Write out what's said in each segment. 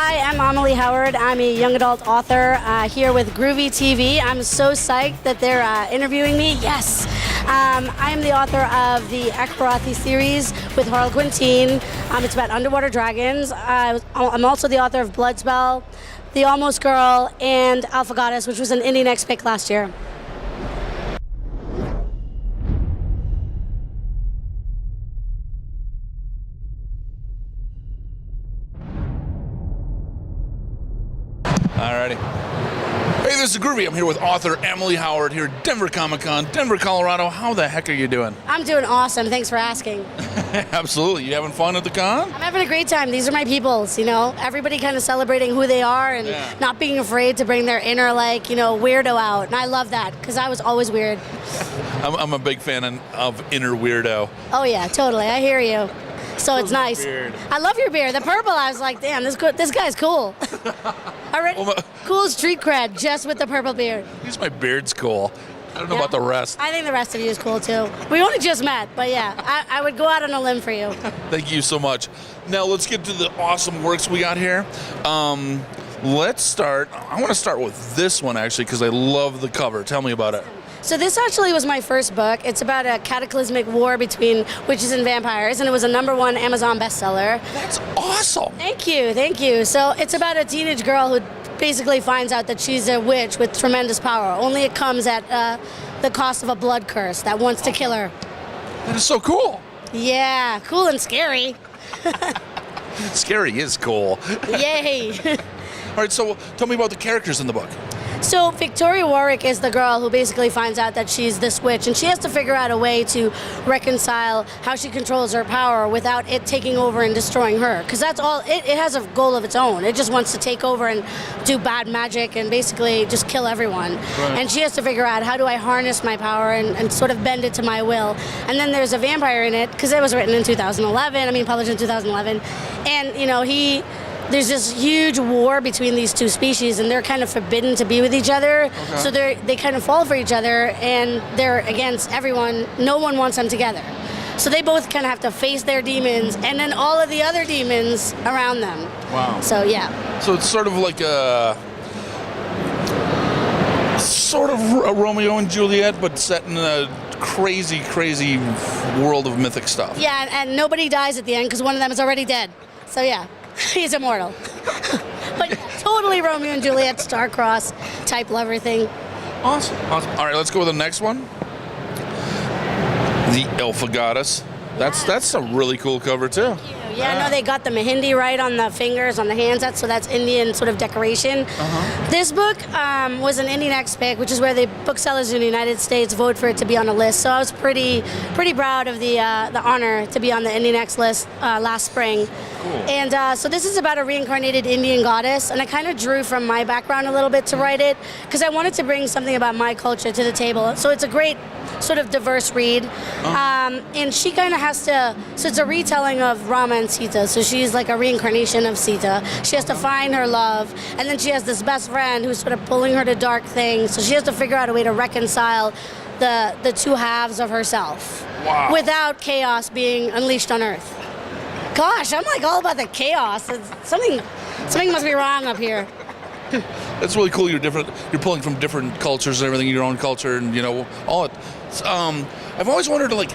Hi, I'm Amalie Howard. I'm a young adult author here with Groovey.TV. I'm so psyched that they're interviewing me. Yes. I'm the author of the Aquarathi series with Harlequin Teen. It's about underwater dragons. I'm also the author of Bloodspell, The Almost Girl, and Alpha Goddess, which was an Indie Next pick last year. Alrighty. Hey, this is Groovy. I'm here with author Amalie Howard here at Denver Comic-Con, Denver, Colorado. How the heck are you doing? I'm doing awesome. Thanks for asking. Absolutely. You having fun at the con? I'm having a great time. These are my peoples, you know. Everybody kind of celebrating who they are and not being afraid to bring their inner, like, you know, weirdo out. And I love that because I was always weird. I'm a big fan of inner weirdo. Oh, yeah, totally. I hear you. So it's nice. Beard. I love your beard. The purple, I was like, damn, this guy's cool. Already, cool street cred just with the purple beard. At least my beard's cool. I don't know about the rest. I think the rest of you is cool too. We only just met, but yeah, I would go out on a limb for you. Thank you so much. Now let's get to the awesome works we got here. Let's start. I want to start with this one actually because I love the cover. Tell me about it. So this actually was my first book. It's about a cataclysmic war between witches and vampires, and it was a #1 Amazon bestseller. That's awesome. Thank you, thank you. So it's about a teenage girl who basically finds out that she's a witch with tremendous power, only it comes at the cost of a blood curse that wants to kill her. That is so cool. Yeah, cool and scary. Scary is cool. Yay. All right, so tell me about the characters in the book. So Victoria Warwick is the girl who basically finds out that she's this witch, and she has to figure out a way to reconcile how she controls her power without it taking over and destroying her. Because that's all, it has a goal of its own. It just wants to take over and do bad magic and basically just kill everyone. Right. And she has to figure out, how do I harness my power and sort of bend it to my will. And then there's a vampire in it, because it was written in 2011, published in 2011. And, you know, there's this huge war between these two species, and they're kind of forbidden to be with each other. Okay. So they kind of fall for each other, and they're against everyone. No one wants them together. So they both kind of have to face their demons, and then all of the other demons around them. Wow. So yeah. So it's sort of like a Romeo and Juliet, but set in a crazy, crazy world of mythic stuff. Yeah, and nobody dies at the end because one of them is already dead. So yeah. He's immortal. But yeah, totally Romeo and Juliet, star-crossed type lover thing. Awesome. Awesome. All right, let's go with the next one. The Alpha Goddess. That's a really cool cover too. Yeah, no, they got the Mehndi right on the fingers, on the hands. That's Indian sort of decoration. This book was an Indie Next pick, which is where the booksellers in the United States vote for it to be on a list. So I was pretty proud of the honor to be on the Indie Next list last spring. Cool. And so this is about a reincarnated Indian goddess, and I kind of drew from my background a little bit to write it because I wanted to bring something about my culture to the table. So it's a great sort of diverse read. And she kind of has to, so it's a retelling of Rama and Sita. So she's like a reincarnation of Sita. She has to find her love, and then she has this best friend who's sort of pulling her to dark things. So she has to figure out a way to reconcile the two halves of herself. Wow. Without chaos being unleashed on Earth. Gosh, I'm like all about the chaos. Something must be wrong up here. That's really cool. You're different. You're pulling from different cultures and everything. Your own culture, and you know all it. I've always wondered, like,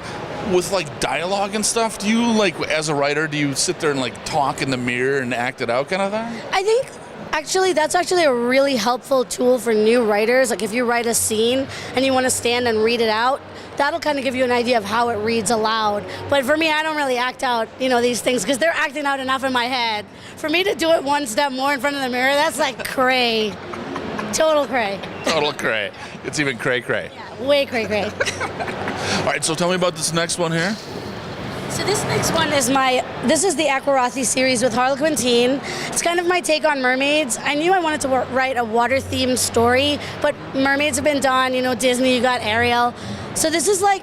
with like dialogue and stuff. Do you, like, as a writer, do you sit there and like talk in the mirror and act it out, kind of thing? I think that's actually a really helpful tool for new writers. Like if you write a scene and you want to stand and read it out, that'll kind of give you an idea of how it reads aloud. But for me, I don't really act out, you know, these things because they're acting out enough in my head. For me to do it one step more in front of the mirror, that's like cray. Total cray. Total cray. It's even cray-cray. Yeah, way cray-cray. All right, so tell me about this next one here. So this next one is this is the Aquarathi series with Harlequin Teen. It's kind of my take on mermaids. I knew I wanted to write a water-themed story, but mermaids have been done, you know, Disney, you got Ariel. So this is like,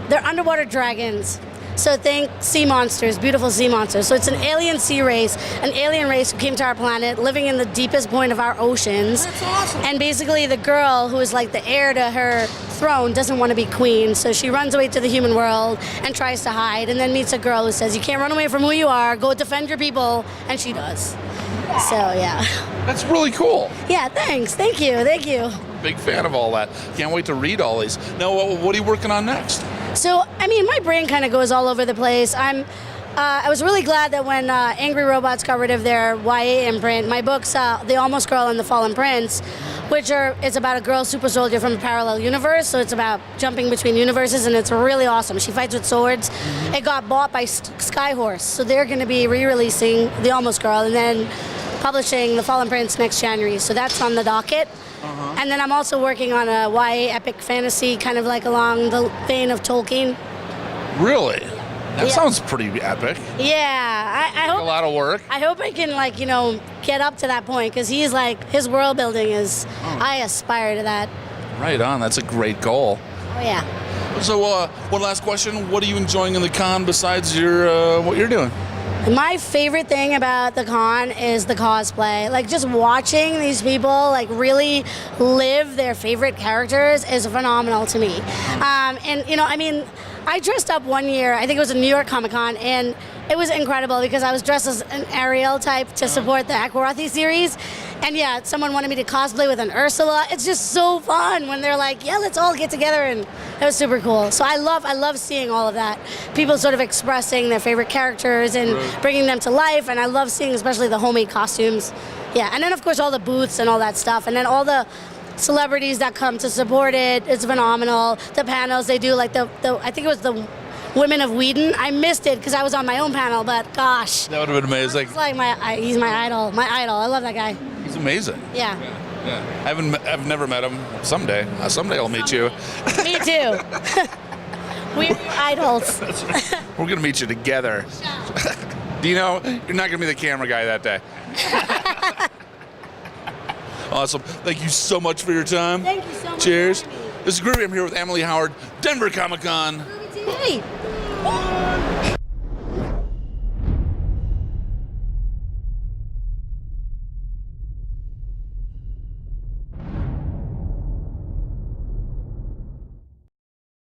they're underwater dragons. So think sea monsters, beautiful sea monsters. So it's an alien sea race, an alien race who came to our planet, living in the deepest point of our oceans. That's awesome. And basically the girl who is like the heir to her throne doesn't want to be queen, so she runs away to the human world and tries to hide, and then meets a girl who says, you can't run away from who you are, go defend your people, and she does. So yeah. That's really cool. Yeah, thanks. Thank you. Thank you. Big fan of all that. Can't wait to read all these. Now, what are you working on next? So, I mean, my brain kind of goes all over the place. I was really glad that when Angry Robots got rid of their YA imprint, my books, The Almost Girl and The Fallen Prince, it's about a girl super soldier from a parallel universe, so it's about jumping between universes, and it's really awesome. She fights with swords. It got bought by Skyhorse, so they're going to be re-releasing The Almost Girl and then publishing The Fallen Prince next January, so that's on the docket. And then I'm also working on a YA epic fantasy, kind of like along the vein of Tolkien. Really? That sounds pretty epic. Yeah, I hope a lot of work. I hope I can get up to that point because he's his world building is. I aspire to that. Right on. That's a great goal. Oh yeah. So one last question: what are you enjoying in the con besides your what you're doing? My favorite thing about the con is the cosplay. Like just watching these people really live their favorite characters is phenomenal to me. I dressed up one year, I think it was a New York Comic Con, and it was incredible because I was dressed as an Ariel type to support the Aquarathi series. And yeah, someone wanted me to cosplay with an Ursula. It's just so fun when they're like, yeah, let's all get together, and it was super cool. So I love seeing all of that. People sort of expressing their favorite characters and bringing them to life, and I love seeing especially the homemade costumes. Yeah, and then of course all the booths and all that stuff, and then all the celebrities that come to support it. It's phenomenal. The panels they do, I think it was the Women of Whedon. I missed it because I was on my own panel, but gosh. That would have been amazing. It's he's my idol. My idol. I love that guy. He's amazing. Yeah. I've never met him. Someday I'll meet you. Me too. We're idols. We're gonna meet you together. Do you know you're not gonna be the camera guy that day? Awesome. Thank you so much for your time. Thank you so much. Cheers. This is Groovey. I'm here with Amalie Howard, Denver Comic Con. Groovey.TV.